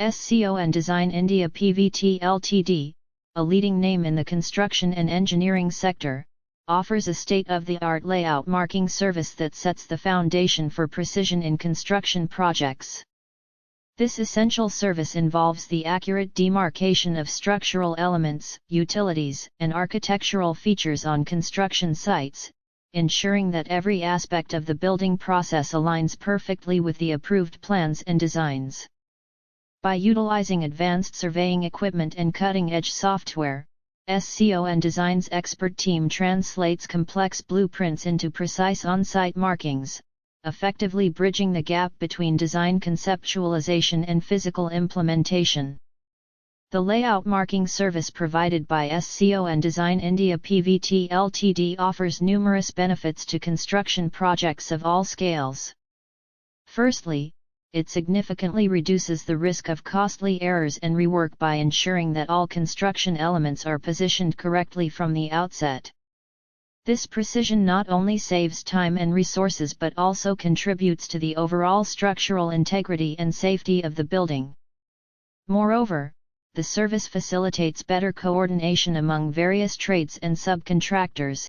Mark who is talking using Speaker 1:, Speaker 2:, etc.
Speaker 1: SCON Design India Pvt Ltd, a leading name in the construction and engineering sector, offers a state-of-the-art layout marking service that sets the foundation for precision in construction projects. This essential service involves the accurate demarcation of structural elements, utilities, and architectural features on construction sites, ensuring that every aspect of the building process aligns perfectly with the approved plans and designs. By utilizing advanced surveying equipment and cutting-edge software, SCON Design's expert team translates complex blueprints into precise on-site markings, effectively bridging the gap between design conceptualization and physical implementation. The layout marking service provided by SCON Design India Pvt Ltd offers numerous benefits to construction projects of all scales. Firstly, it significantly reduces the risk of costly errors and rework by ensuring that all construction elements are positioned correctly from the outset. This precision not only saves time and resources but also contributes to the overall structural integrity and safety of the building. Moreover, the service facilitates better coordination among various trades and subcontractors,